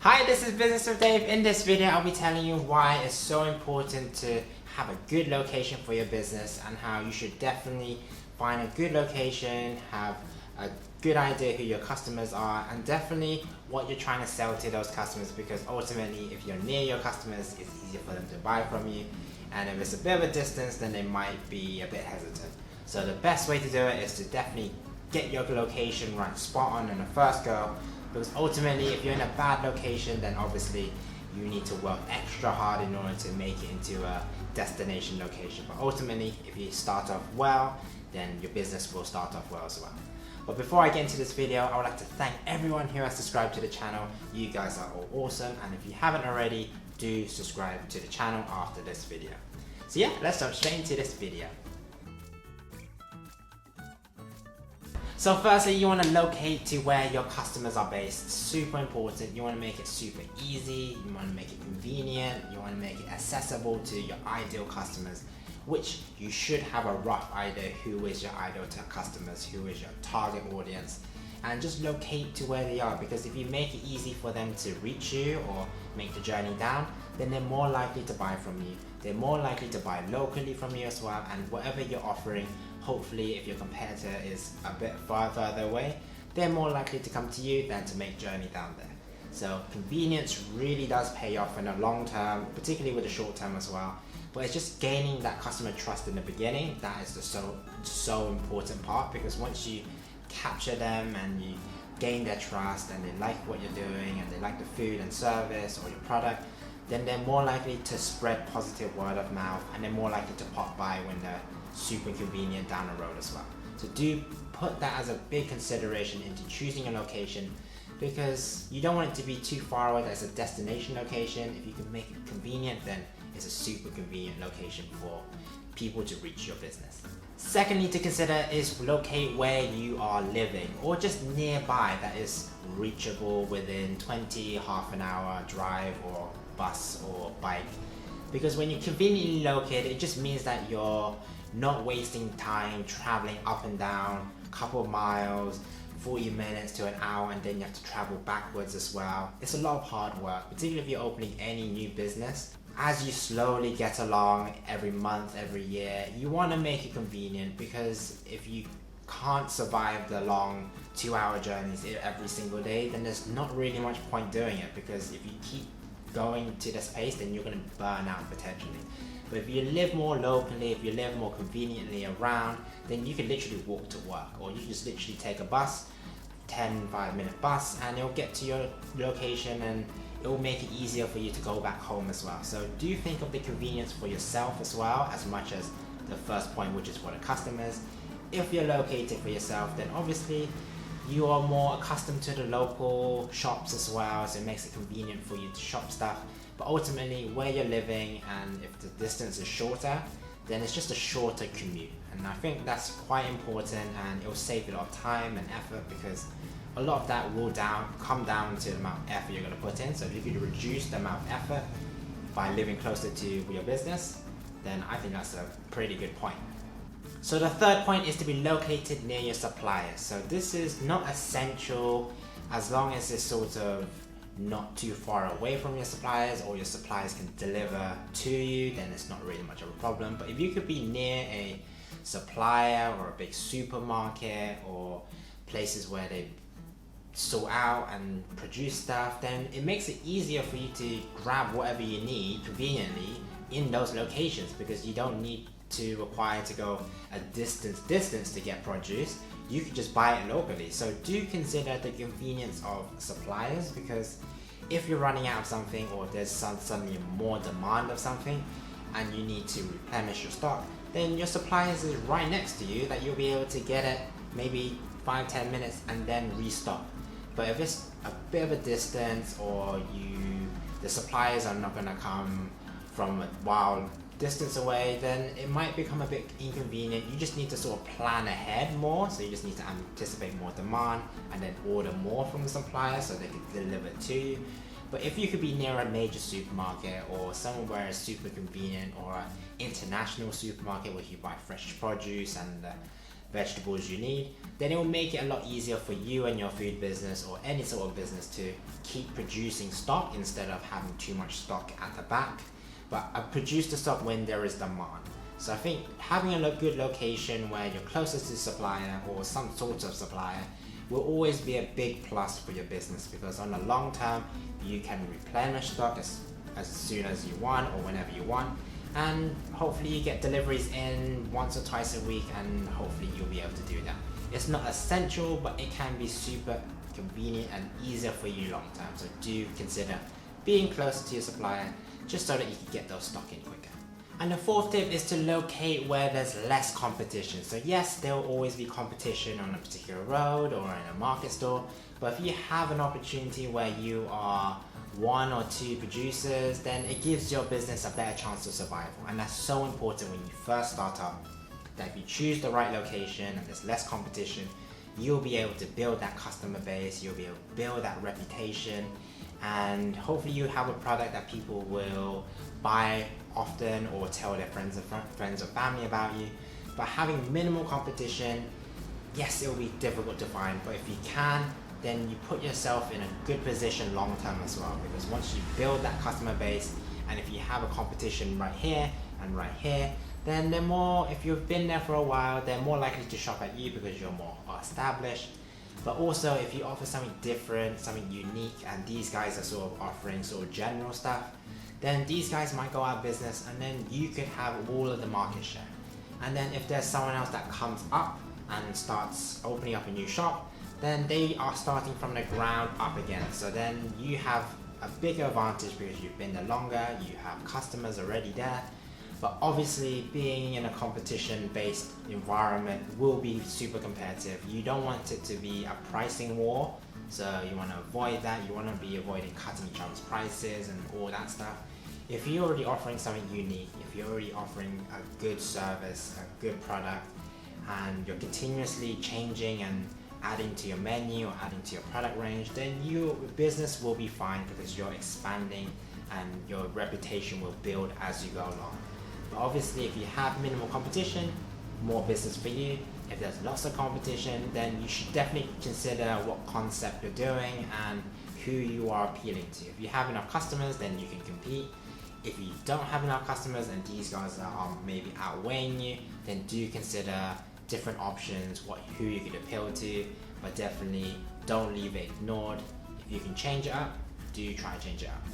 Hi, this is Business with Dave. In this video, I'll be telling you why it's so important to have a good location for your business and how you should definitely find a good location, have a good idea who your customers are, and definitely what you're trying to sell to those customers, because ultimately if you're near your customers, it's easier for them to buy from you, and if it's a bit of a distance, then they might be a bit hesitant. So the best way to do it is to definitely get your location right spot on in the first go, because ultimately if you're in a bad location, then obviously you need to work extra hard in order to make it into a destination location. But ultimately, if you start off well, then your business will start off well as well. But before I get into this video, I would like to thank everyone who has subscribed to the channel. You guys are all awesome, and if you haven't already, do subscribe to the channel after this video. So yeah, let's jump straight into this video. So firstly, you want to locate to where your customers are based. Super important. You want to make it super easy, you want to make it convenient, you want to make it accessible to your ideal customers, which you should have a rough idea who is your ideal customers, who is your target audience, and just locate to where they are, because if you make it easy for them to reach you or make the journey down, then they're more likely to buy from you. They're more likely to buy locally from you as well, and whatever you're offering, hopefully if your competitor is a bit further away, they're more likely to come to you than to make journey down there. So convenience really does pay off in the long term, particularly with the short term as well. But it's just gaining that customer trust in the beginning that is the so important part, because once you capture them and you gain their trust and they like what you're doing and they like the food and service or your product, then they're more likely to spread positive word of mouth, and they're more likely to pop by when they're super convenient down the road as well. So do put that as a big consideration into choosing a location, because you don't want it to be too far away that it's a destination location. If you can make it convenient, then it's a super convenient location for people to reach your business. Secondly to consider is locate where you are living, or just nearby that is reachable within 20, half an hour drive or bus or bike. Because when you conveniently locate, it just means that you're not wasting time traveling up and down a couple of miles, 40 minutes to an hour, and then you have to travel backwards as well. It's a lot of hard work, particularly if you're opening any new business. As you slowly get along every month, every year, you want to make it convenient, because if you can't survive the long 2-hour journeys every single day, then there's not really much point doing it, because if you keep going to this pace, then you're going to burn out potentially. But if you live more locally, if you live more conveniently around, then you can literally walk to work, or you can just literally take a bus, 5-minute bus, and it'll get to your location, and it will make it easier for you to go back home as well. So do think of the convenience for yourself as well, as much as the first point, which is for the customers. If you're located for yourself, then obviously you are more accustomed to the local shops as well, so it makes it convenient for you to shop stuff. But ultimately, where you're living, and if the distance is shorter, then it's just a shorter commute. And I think that's quite important, and it will save you a lot of time and effort, because a lot of that will come down to the amount of effort you're going to put in. So if you could reduce the amount of effort by living closer to your business, then I think that's a pretty good point. So the third point is to be located near your suppliers. So this is not essential, as long as it's sort of not too far away from your suppliers, or your suppliers can deliver to you, then it's not really much of a problem. But if you could be near a supplier or a big supermarket, or places where they sort out and produce stuff, then it makes it easier for you to grab whatever you need conveniently in those locations, because you don't need to require to go a distance to get produce. You could just buy it locally. So do consider the convenience of suppliers, because if you're running out of something, or there's suddenly more demand of something and you need to replenish your stock, then your suppliers is right next to you, that you'll be able to get it maybe 5-10 minutes and then restock. But if it's a bit of a distance, or the suppliers are not going to come from a wild distance away, then it might become a bit inconvenient. You just need to sort of plan ahead more, so you just need to anticipate more demand and then order more from the supplier so they can deliver it to you. But if you could be near a major supermarket, or somewhere where it's super convenient, or an international supermarket where you buy fresh produce and vegetables you need, then it will make it a lot easier for you and your food business or any sort of business to keep producing stock instead of having too much stock at the back. But produce the stock when there is demand. So I think having a good location where you're closest to supplier or some sort of supplier will always be a big plus for your business, because on the long term you can replenish stock as soon as you want or whenever you want, and hopefully you get deliveries in once or twice a week, and hopefully you'll be able to do that. It's not essential, but it can be super convenient and easier for you long term. So do consider being closer to your supplier just so that you can get those stock in quicker. And the fourth tip is to locate where there's less competition. So yes, there will always be competition on a particular road or in a market store, but if you have an opportunity where you are one or two producers, then it gives your business a better chance of survival. And that's so important when you first start up, that if you choose the right location and there's less competition, you'll be able to build that customer base, you'll be able to build that reputation, and hopefully you have a product that people will buy often or tell their friends or family about you. But having minimal competition, yes, it will be difficult to find, but if you can, then you put yourself in a good position long term as well, because once you build that customer base, and if you have a competition right here and right here, then they're more, if you've been there for a while, they're more likely to shop at you because you're more established. But also if you offer something different, something unique, and these guys are sort of offering sort of general stuff, then these guys might go out of business, and then you could have all of the market share. And then if there's someone else that comes up and starts opening up a new shop, then they are starting from the ground up again. So then you have a bigger advantage because you've been there longer, you have customers already there. But obviously being in a competition-based environment will be super competitive. You don't want it to be a pricing war, so you want to avoid that. You want to be avoiding cutting each other's prices and all that stuff. If you're already offering something unique, if you're already offering a good service, a good product, and you're continuously changing and adding to your menu or adding to your product range, then your business will be fine because you're expanding and your reputation will build as you go along. But obviously if you have minimal competition, more business for you. If there's lots of competition, then you should definitely consider what concept you're doing and who you are appealing to. If you have enough customers, then you can compete. If you don't have enough customers and these guys are maybe outweighing you, then do consider different options, who you could appeal to, but definitely don't leave it ignored. If you can change it up, do try and change it up.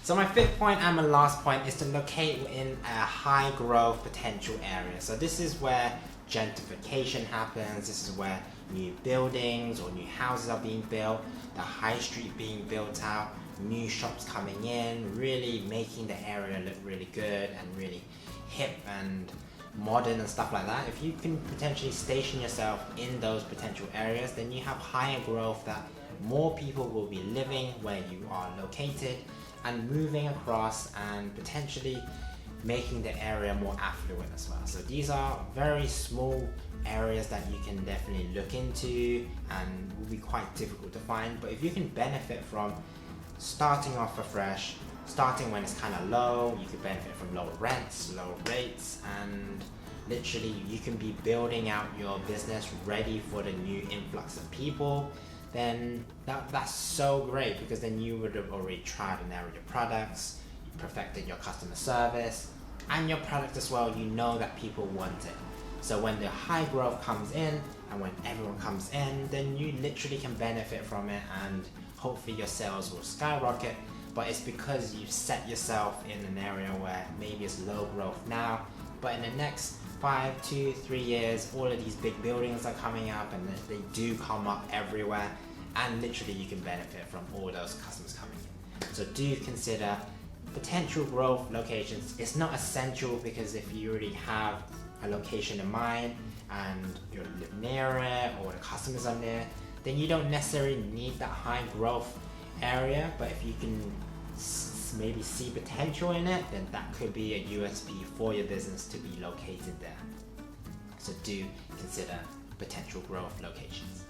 So my fifth point and my last point is to locate in a high growth potential area. So this is where gentrification happens. This is where new buildings or new houses are being built, the high street being built out, new shops coming in, really making the area look really good and really hip and modern and stuff like that. If you can potentially station yourself in those potential areas, then you have higher growth, that more people will be living where you are located and moving across and potentially making the area more affluent as well. So these are very small areas that you can definitely look into and will be quite difficult to find. But if you can benefit from starting off afresh, starting when it's kind of low, you could benefit from lower rents, lower rates, and literally you can be building out your business ready for the new influx of people, then that's so great, because then you would have already tried and errored your products, you perfected your customer service, and your product as well, you know that people want it. So when the high growth comes in and when everyone comes in, then you literally can benefit from it, and hopefully your sales will skyrocket. But it's because you've set yourself in an area where maybe it's low growth now, but in the next 5, 2, 3 years, all of these big buildings are coming up, and they do come up everywhere, and literally you can benefit from all those customers coming in. So do consider potential growth locations. It's not essential, because if you already have a location in mind and you live near it or the customers are near, then you don't necessarily need that high growth area. But if you can maybe see potential in it, then that could be a USP for your business to be located there. So do consider potential growth locations.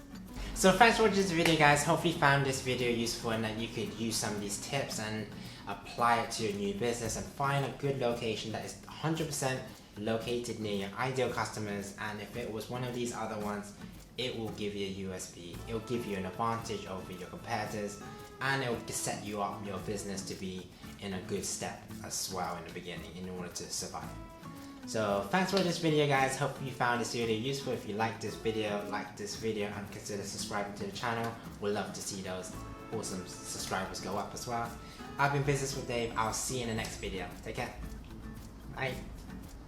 So thanks for watching this video, guys. Hopefully you found this video useful and that you could use some of these tips and apply it to your new business and find a good location that is 100% located near your ideal customers, and if it was one of these other ones, it will give you a USP. It will give you an advantage over your competitors, and it will set you up your business to be in a good step as well in the beginning in order to survive. So thanks for this video, guys. Hope you found this video useful. If you like this video, and consider subscribing to the channel. We'd love to see those awesome subscribers go up as well. I've been Business with Dave. I'll see you in the next video. Take care. Bye.